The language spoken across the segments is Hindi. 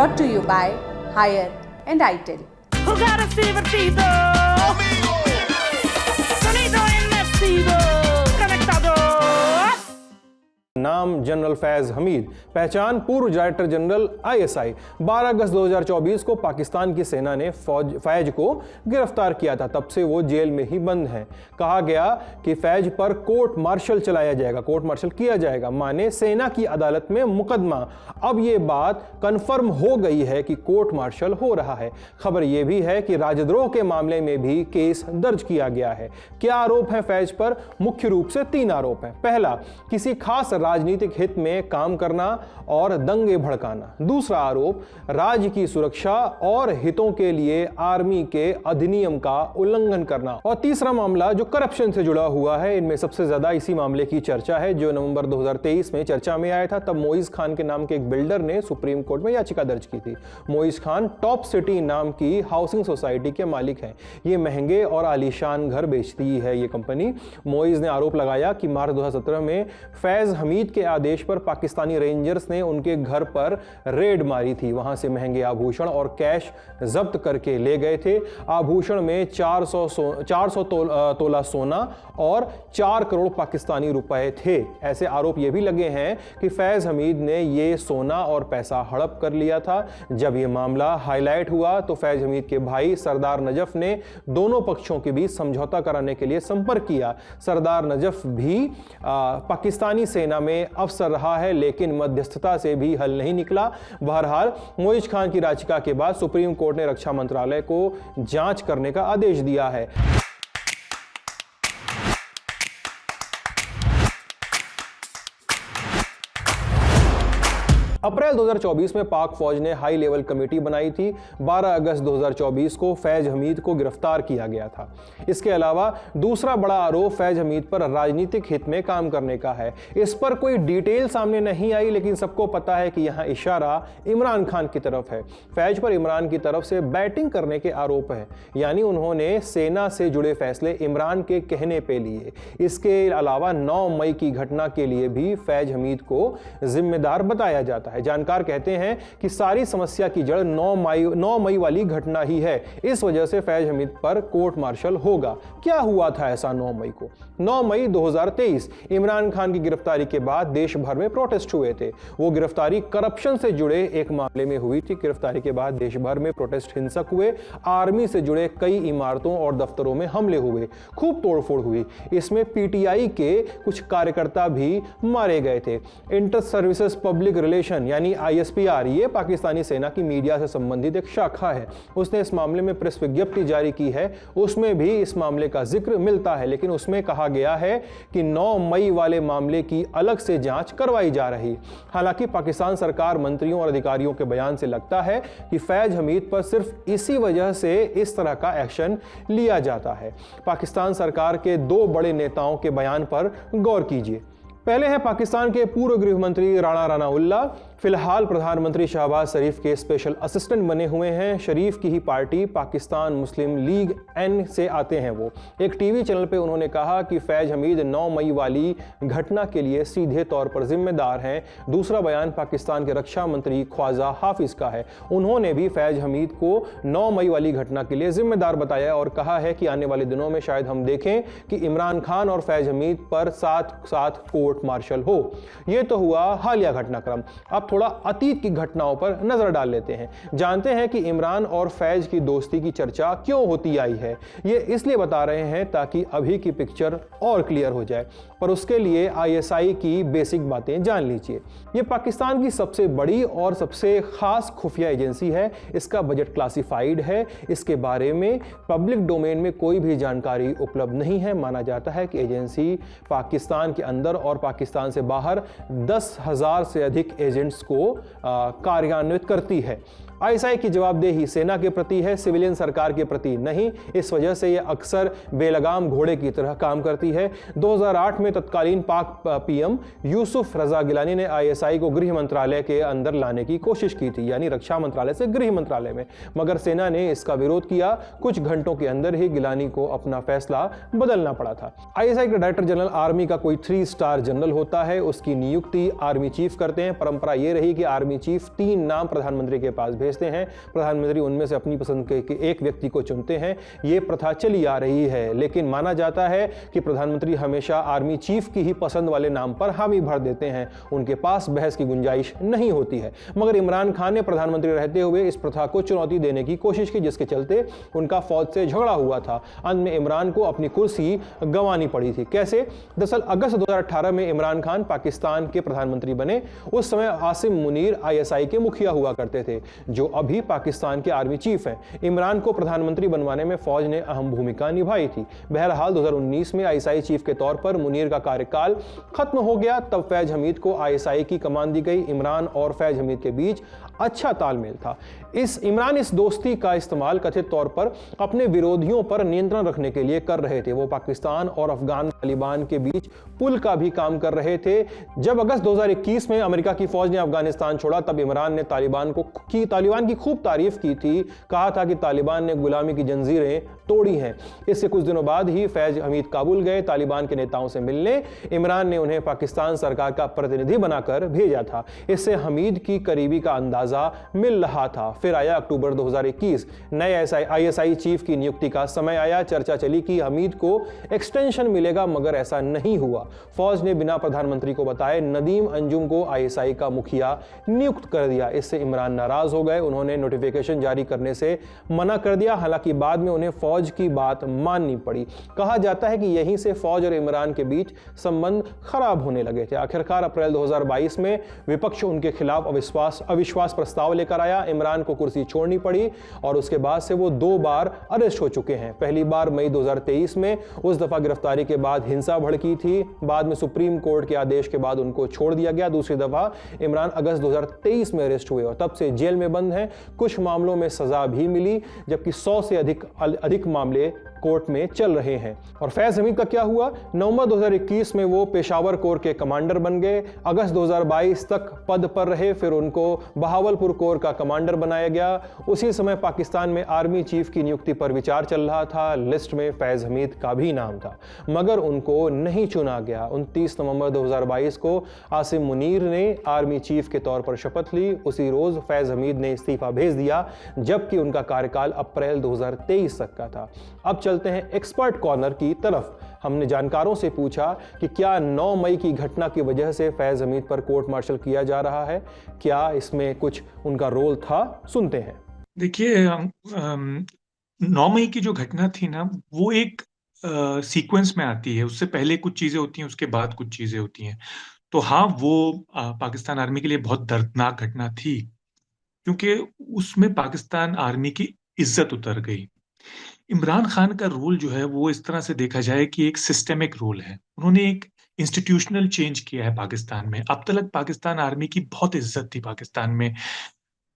brought to you by Higher and ITEL. Who got a fever? Sonido Inmersivo. Conectado. नाम जनरल फैज हमीद, पहचान पूर्व डायरेक्टर जनरल ISI। 12 अगस्त 2024 को पाकिस्तान की सेना ने फैज को गिरफ्तार किया था, तब से वो जेल में ही बंद हैं। कहा गया कि फैज पर कोर्ट मार्शल चलाया जाएगा, कोर्ट मार्शल किया जाएगा, माने सेना की अदालत में मुकदमा। अब ये बात कंफर्म हो गई है कि कोर्ट मार्शल हो रहा है। खबर यह भी है कि राजद्रोह के मामले में भी केस दर्ज किया गया है। क्या आरोप है फैज पर? मुख्य रूप से 3 आरोप हैं। पहला, किसी खास राजनीतिक हित में काम करना और दंगे भड़काना। दूसरा आरोप, राज्य की सुरक्षा और हितों के लिए आर्मी के अधिनियम का उल्लंघन करना। और तीसरा मामला जो करप्शन से जुड़ा हुआ है। इनमें सबसे ज्यादा इसी मामले की चर्चा है जो नवंबर 2023 में चर्चा में आया था। तब मोइज खान के नाम के एक बिल्डर ने सुप्रीम कोर्ट में याचिका दर्ज की थी। मोइज खान टॉप सिटी नाम की हाउसिंग सोसाइटी के मालिक हैं। ये महंगे और आलीशान घर बेचती है ये कंपनी। मोइज ने आरोप लगाया कि मार्च 2017 में फैज हमीद के आदेश पर पाकिस्तानी रेंजर्स ने उनके घर पर रेड मारी थी। वहां से महंगे आभूषण और कैश जब्त करके ले गए थे। आभूषण में 400 तोला सोना और 4 करोड़ पाकिस्तानी रुपए थे। ऐसे आरोप ये भी लगे हैं कि फैज हमीद ने ये सोना और पैसा हड़प कर लिया था। जब ये मामला हाईलाइट हुआ तो फैज हमीद के भाई सरदार नजफ ने दोनों पक्षों के बीच समझौता कराने के लिए संपर्क किया। सरदार नजफ भी पाकिस्तानी सेना में अफसर रहा है, लेकिन मध्यस्थता से भी हल नहीं निकला। बहरहाल मोइज खान की याचिका के बाद सुप्रीम कोर्ट ने रक्षा मंत्रालय को जांच करने का आदेश दिया है। अप्रैल 2024 में पाक फौज ने हाई लेवल कमेटी बनाई थी। 12 अगस्त 2024 को फैज हमीद को गिरफ्तार किया गया था। इसके अलावा दूसरा बड़ा आरोप फैज हमीद पर राजनीतिक हित में काम करने का है। इस पर कोई डिटेल सामने नहीं आई, लेकिन सबको पता है कि यहां इशारा इमरान खान की तरफ है। फैज पर इमरान की तरफ से बैटिंग करने के आरोप है, यानी उन्होंने सेना से जुड़े फैसले इमरान के कहने पे लिए। इसके अलावा 9 मई की घटना के लिए भी फैज हमीद को जिम्मेदार बताया जाता है। जानकार कहते हैं कि सारी समस्या की जड़ 9 मई वाली घटना ही है। इस वजह से फैज हमीद पर कोर्ट मार्शल होगा। क्या हुआ था ऐसा 9 मई को? 9 मई 2023 इमरान खान की गिरफ्तारी के बाद देश भर में प्रोटेस्ट हुए थे। वो गिरफ्तारी करप्शन से जुड़े एक मामले में हुई थी। गिरफ्तारी के बाद देश भर में प्रोटेस्ट हिंसक हुए। आर्मी से जुड़े कई इमारतों और दफ्तरों में हमले हुए, खूब तोड़फोड़ हुई। इसमें PTI के कुछ कार्यकर्ता भी मारे गए थे। इंटर सर्विसेज पब्लिक रिलेशन यानी ISPR, ये पाकिस्तानी सेना की मीडिया से संबंधित एक शाखा है। उसने इस मामले में प्रेस विज्ञप्ति जारी की है। उसमें भी इस मामले का जिक्र मिलता है, लेकिन उसमें कहा गया है कि 9 मई वाले मामले की अलग से जांच करवाई जा रही। हालांकि पाकिस्तान सरकार मंत्रियों और अधिकारियों के बयान से लगता है कि फैज हमीद पर सिर्फ इसी वजह से इस तरह का एक्शन लिया जाता है। पाकिस्तान सरकार के 2 बड़े नेताओं के बयान पर गौर कीजिए। पहले है पाकिस्तान के पूर्व गृह मंत्री राणा रनाउल्ला, फिलहाल प्रधानमंत्री शहबाज शरीफ के स्पेशल असिस्टेंट बने हुए हैं। शरीफ की ही पार्टी पाकिस्तान मुस्लिम लीग N से आते हैं। वो एक टीवी चैनल पे उन्होंने कहा कि फैज हमीद 9 मई वाली घटना के लिए सीधे तौर पर जिम्मेदार हैं। दूसरा बयान पाकिस्तान के रक्षा मंत्री ख्वाजा हाफिज का है। उन्होंने भी फैज हमीद को 9 मई वाली घटना के लिए जिम्मेदार बताया और कहा है कि आने वाले दिनों में शायद हम देखें कि इमरान खान और फैज हमीद पर साथ साथ कोर्ट मार्शल हो। यह तो हुआ हालिया घटनाक्रम। अब थोड़ा अतीत की घटनाओं पर नजर डाल लेते हैं। जानते हैं कि इमरान और फैज की दोस्ती की चर्चा क्यों होती आई है। ये इसलिए बता रहे हैं ताकि अभी की पिक्चर और क्लियर हो जाए, पर उसके लिए ISI की बेसिक बातें जान लीजिए। ये पाकिस्तान की सबसे बड़ी और सबसे खास खुफिया एजेंसी है। इसका बजट क्लासिफाइड है। इसके बारे में पब्लिक डोमेन में कोई भी जानकारी उपलब्ध नहीं है। माना जाता है कि एजेंसी पाकिस्तान के अंदर और पाकिस्तान से बाहर 10,000 से अधिक एजेंट्स को कार्यान्वित करती है। ISI की जवाबदेही सेना के प्रति है, सिविलियन सरकार के प्रति नहीं। इस वजह से यह अक्सर बेलगाम घोड़े की तरह काम करती है। 2008 में तत्कालीन पाक PM यूसुफ रजा गिलानी ने ISI को गृह मंत्रालय के अंदर लाने की कोशिश की थी, यानी रक्षा मंत्रालय से गृह मंत्रालय में, मगर सेना ने इसका विरोध किया। कुछ घंटों के अंदर ही गिलानी को अपना फैसला बदलना पड़ा था। ISI का डायरेक्टर जनरल आर्मी का कोई 3 स्टार जनरल होता है। उसकी नियुक्ति आर्मी चीफ करते हैं। परंपरा ये रही कि आर्मी चीफ 3 नाम प्रधानमंत्री के पास भेजते हैं, प्रधानमंत्री उनमें से अपनी पसंद के एक व्यक्ति को चुनते हैं। ये प्रथा चली आ रही है, लेकिन माना जाता है कि प्रधानमंत्री हमेशा आर्मी चीफ की ही पसंद वाले नाम पर हामी भर देते हैं, उनके पास बहस की गुंजाइश नहीं होती है। मगर इमरान खान ने प्रधानमंत्री रहते हुए इस प्रथा को चुनौती देने की कोशिश की, जिसके चलते उनका फौज से झगड़ा हुआ था। अंत में इमरान को अपनी कुर्सी गंवानी पड़ी थी। कैसे? दरअसल अगस्त 2018 में इमरान खान पाकिस्तान के प्रधानमंत्री बने। उस समय आसिम मुनीर ISI के मुखिया हुआ करते थे, जो अभी पाकिस्तान के आर्मी चीफ हैं। इमरान को प्रधानमंत्री बनवाने में फौज ने अहम भूमिका निभाई थी। बहरहाल 2019 में ISI चीफ के तौर पर मुनीर का कार्यकाल खत्म हो गया। तब फैज हमीद को ISI की कमान दी गई। इमरान और फैज हमीद के बीच अच्छा तालमेल था। इमरान इस दोस्ती का इस्तेमाल कथित तौर पर अपने विरोधियों पर नियंत्रण रखने के लिए कर रहे थे। वो पाकिस्तान और अफगान तालिबान के बीच पुल का भी काम कर रहे थे। जब अगस्त 2021 में अमेरिका की फौज ने अफगानिस्तान छोड़ा, तब इमरान ने तालिबान की खूब तारीफ की थी। कहा था कि तालिबान ने गुलामी की जंजीरें तोड़ी हैं। इससे कुछ दिनों बाद ही फैज हमीद काबुल गए तालिबान के नेताओं से मिलने। इमरान ने उन्हें पाकिस्तान सरकार का प्रतिनिधि बनाकर भेजा था। इससे हमीद की करीबी का अंदाजा मिल रहा था। फिर आया अक्टूबर 2021, नए ISI चीफ की नियुक्ति का समय आया। चर्चा चली कि हमीद को एक्सटेंशन मिलेगा, मगर ऐसा नहीं हुआ। फौज ने बिना प्रधानमंत्री को बताए नदीम अंजुम को ISI का मुखिया नियुक्त कर दिया। इससे इमरान नाराज हो गए। उन्होंने नोटिफिकेशन जारी करने से मना कर दिया। हालांकि बाद में उन्हें फौज की बात माननी पड़ी। कहा जाता है कि यहीं से फौज और इमरान के बीच संबंध खराब होने लगे थे। आखिरकार अप्रैल 2022 में विपक्ष उनके खिलाफ अविश्वास प्रस्ताव लेकर आया। इमरान को कुर्सी छोड़नी पड़ी और उसके बाद से वो 2 बार अरेस्ट हो चुके हैं। पहली बार मई 2023 में, उस दफा गिरफ्तारी के बाद हिंसा भड़की थी। बाद में सुप्रीम कोर्ट के आदेश के बाद उनको छोड़ दिया गया। दूसरी दफा इमरान अगस्त 2023 में अरेस्ट हुए और तब से जेल में बंद हैं। कुछ मामलों में सजा भी मिली, जबकि 100 से अधिक मामले कोर्ट में चल रहे हैं। और फैज हमीद का क्या हुआ? नवंबर 2021 में वो पेशावर कोर के कमांडर बन गए। अगस्त 2022 तक पद पर रहे। फिर उनको बहावलपुर कोर का कमांडर बनाया गया। उसी समय पाकिस्तान में आर्मी चीफ की नियुक्ति पर विचार चल रहा था। लिस्ट में फैज हमीद का भी नाम था, मगर उनको नहीं चुना गया। 29 नवंबर 2022 को आसिम मुनीर ने आर्मी चीफ के तौर पर शपथ ली। उसी रोज फैज हमीद ने इस्तीफा भेज दिया, जबकि उनका कार्यकाल अप्रैल 2023 तक का था। अब चलते हैं एक्सपर्ट कॉर्नर की तरफ। हमने जानकारों से पूछा कि क्या 9 मई की घटना की वजह से फैज हमीद पर कोर्ट मार्शल किया जा रहा है? क्या इसमें कुछ उनका रोल था? सुनते हैं। देखिए, 9 मई की जो घटना थी ना, वो एक सीक्वेंस में आती है। उससे पहले कुछ चीजें होती हैं, उसके बाद कुछ चीजें होती हैं। तो हाँ, वो पाकिस्तान आर्मी के लिए बहुत दर्दनाक घटना थी, क्योंकि उसमें पाकिस्तान आर्मी की इज्जत उतर गई। इमरान खान का रोल जो है वो इस तरह से देखा जाए कि एक सिस्टेमिक रोल है। उन्होंने एक इंस्टीट्यूशनल चेंज किया है पाकिस्तान में। अब तक पाकिस्तान आर्मी की बहुत इज्जत थी पाकिस्तान में।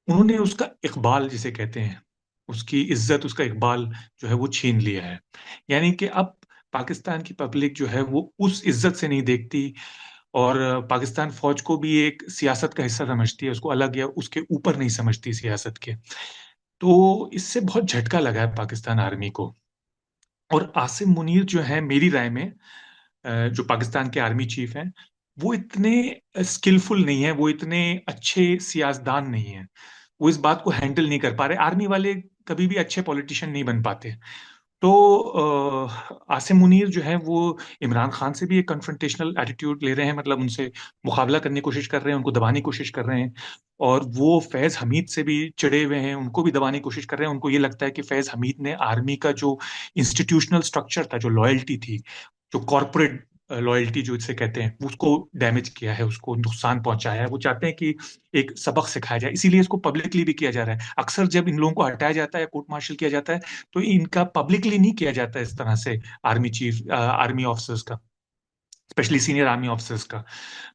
उन्होंने उसका इकबाल जिसे कहते हैं, उसकी इज्जत, उसका इकबाल जो है वो छीन लिया है। यानी कि अब पाकिस्तान की पब्लिक जो है वो उस इज्जत से नहीं देखती, और पाकिस्तान फौज को भी एक सियासत का हिस्सा समझती है, उसको अलग या उसके ऊपर नहीं समझती सियासत के। तो इससे बहुत झटका लगा है पाकिस्तान आर्मी को। और आसिम मुनीर जो है, मेरी राय में, जो पाकिस्तान के आर्मी चीफ हैं, वो इतने स्किलफुल नहीं है, वो इतने अच्छे सियासतदान नहीं है। वो इस बात को हैंडल नहीं कर पा रहे। आर्मी वाले कभी भी अच्छे पॉलिटिशियन नहीं बन पाते। तो आसिम मुनीर जो है वो इमरान खान से भी एक कन्फ्रंटेशनल एटीट्यूड ले रहे हैं, मतलब उनसे मुकाबला करने की कोशिश कर रहे हैं, उनको दबाने की कोशिश कर रहे हैं। और वो फैज हमीद से भी चिड़े हुए हैं, उनको भी दबाने की कोशिश कर रहे हैं। उनको ये लगता है कि फैज हमीद ने आर्मी का जो इंस्टीट्यूशनल स्ट्रक्चर था, जो लॉयल्टी थी, जो कॉर्पोरेट लॉयल्टी जो इसे कहते हैं, उसको डैमेज किया है, उसको नुकसान पहुंचाया है। वो चाहते हैं कि एक सबक सिखाया जाए, इसीलिए इसको पब्लिकली भी किया जा रहा है। अक्सर जब इन लोगों को हटाया जाता है, कोर्ट मार्शल किया जाता है, तो इनका पब्लिकली नहीं किया जाता इस तरह से आर्मी ऑफिसर्स का, स्पेशली सीनियर आर्मी ऑफिसर्स का।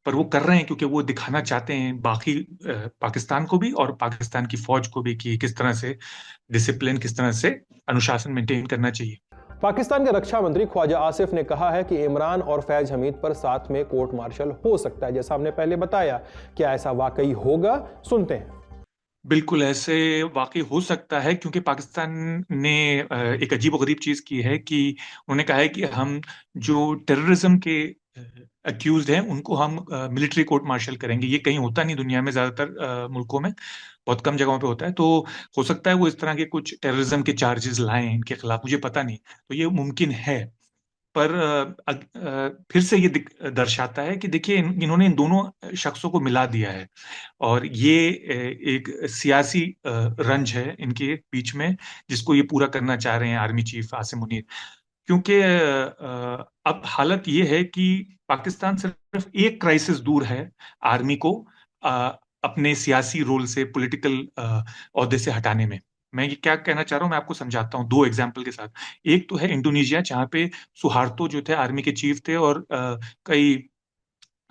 पर वो कर रहे हैं क्योंकि वो दिखाना चाहते हैं बाकी पाकिस्तान को भी और पाकिस्तान की फौज को भी कि किस तरह से डिसिप्लिन, किस तरह से अनुशासन मेंटेन करना चाहिए। पाकिस्तान के रक्षा मंत्री ख्वाजा आसिफ ने कहा है कि इमरान और फैज हमीद पर साथ में कोर्ट मार्शल हो सकता है, जैसा हमने पहले बताया। क्या ऐसा वाकई होगा? सुनते हैं। बिल्कुल ऐसे वाकई हो सकता है, क्योंकि पाकिस्तान ने एक अजीबोगरीब चीज की है कि उन्होंने कहा है कि हम जो टेररिज्म के अक्यूज्ड हैं उनको हम मिलिट्री कोर्ट मार्शल करेंगे। ये कहीं होता नहीं दुनिया में, ज्यादातर मुल्कों में, बहुत कम जगहों पे होता है। तो हो सकता है वो इस तरह के कुछ टेररिज्म के चार्जेस लाएं इनके खिलाफ, मुझे पता नहीं, तो ये मुमकिन है। पर फिर से ये दर्शाता है कि देखिए इन्होंने इन दोनों शख्सों को मिला दिया है, और ये एक सियासी रंज है इनके बीच में, जिसको ये पूरा करना चाह रहे हैं आर्मी चीफ आसिम मुनीर। क्योंकि अब हालत ये है कि पाकिस्तान सिर्फ एक क्राइसिस दूर है आर्मी को अपने सियासी रोल से, पॉलिटिकल ओहदे से हटाने में। मैं ये क्या कहना चाह रहा हूँ मैं आपको समझाता हूँ दो एग्जाम्पल के साथ। एक तो है इंडोनेशिया, जहाँ पे सुहार्तो जो थे आर्मी के चीफ थे, और कई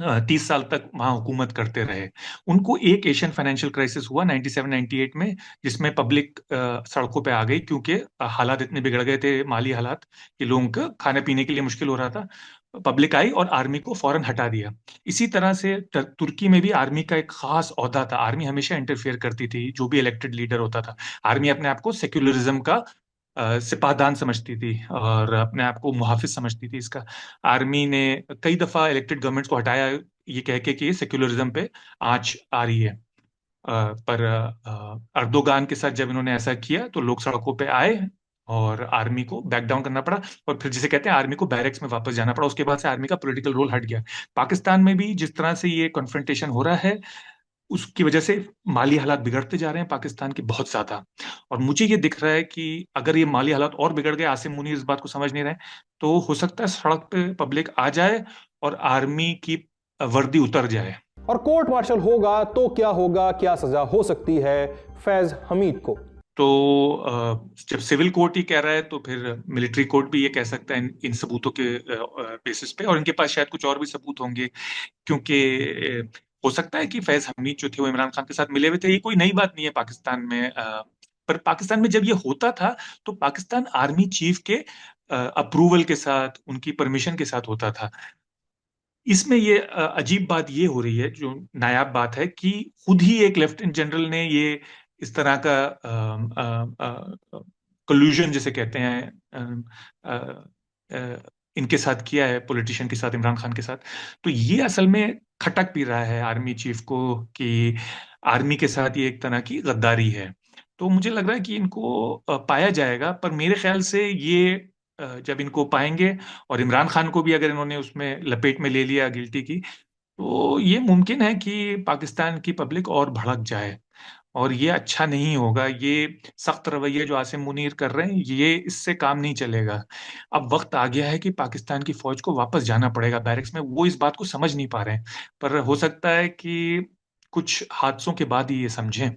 30 साल तक वहां हुकूमत करते रहे। उनको एक एशियन फाइनेंशियल क्राइसिस हुआ 97-98 में, जिसमें पब्लिक सड़कों पे आ गई, क्योंकि हालात इतने बिगड़ गए थे, माली हालात, कि लोगों को खाने पीने के लिए मुश्किल हो रहा था। पब्लिक आई और आर्मी को फौरन हटा दिया। इसी तरह से तुर्की में भी आर्मी का एक खास ओहदा था। आर्मी हमेशा इंटरफेयर करती थी जो भी इलेक्टेड लीडर होता था। आर्मी अपने आप को सेक्युलरिज्म का सिपाहदान समझती थी और अपने आप को मुहाफिज समझती थी इसका। आर्मी ने कई दफा इलेक्टेड गवर्नमेंट्स को हटाया, ये कह के कि सेक्युलरिज्म पे आंच आ रही है। पर अर्दोगान के साथ जब इन्होंने ऐसा किया तो लोग सड़कों पे आए और आर्मी को बैक डाउन करना पड़ा, और फिर जिसे कहते हैं आर्मी को बैरक्स में वापस जाना पड़ा। उसके बाद से आर्मी का पॉलिटिकल रोल हट गया। पाकिस्तान में भी जिस तरह से ये कॉन्फ्रंटेशन हो रहा है, उसकी वजह से माली हालात बिगड़ते जा रहे हैं पाकिस्तान के बहुत ज्यादा। और मुझे ये दिख रहा है कि अगर ये माली हालात और बिगड़ गए, आसिम मुनीर इस बात को समझ नहीं रहे, तो हो सकता है सड़क पे पब्लिक आ जाए और आर्मी की वर्दी उतर जाए। और कोर्ट मार्शल होगा तो क्या होगा, क्या सजा हो सकती है फैज हमीद को? तो जब सिविल कोर्ट ही कह रहा है, तो फिर मिलिट्री कोर्ट भी ये कह सकता है इन सबूतों के बेसिस पे, और इनके पास शायद कुछ और भी सबूत होंगे। क्योंकि हो सकता है कि फैज हमीद जो थे वो इमरान खान के साथ मिले हुए थे। ये कोई नई बात नहीं है पाकिस्तान में, पर पाकिस्तान में जब ये होता था तो पाकिस्तान आर्मी चीफ के अप्रूवल के साथ, उनकी परमिशन के साथ होता था। इसमें ये अजीब बात ये हो रही है, जो नायाब बात है, कि खुद ही एक लेफ्टिनेंट जनरल ने ये इस तरह का कल्यूजन जिसे कहते हैं इनके साथ किया है, पॉलिटिशियन के साथ, इमरान खान के साथ। तो ये असल में खटक भी रहा है आर्मी चीफ को कि आर्मी के साथ ये एक तरह की गद्दारी है। तो मुझे लग रहा है कि इनको पाया जाएगा, पर मेरे ख्याल से ये जब इनको पाएंगे, और इमरान खान को भी अगर इन्होंने उसमें लपेट में ले लिया गिल्टी की, तो ये मुमकिन है कि पाकिस्तान की पब्लिक और भड़क जाए, और ये अच्छा नहीं होगा। ये सख्त रवैये जो आसिम मुनीर कर रहे हैं, ये इससे काम नहीं चलेगा। अब वक्त आ गया है कि पाकिस्तान की फौज को वापस जाना पड़ेगा बैरक्स में। वो इस बात को समझ नहीं पा रहे हैं, पर हो सकता है कि कुछ हादसों के बाद ही ये समझें।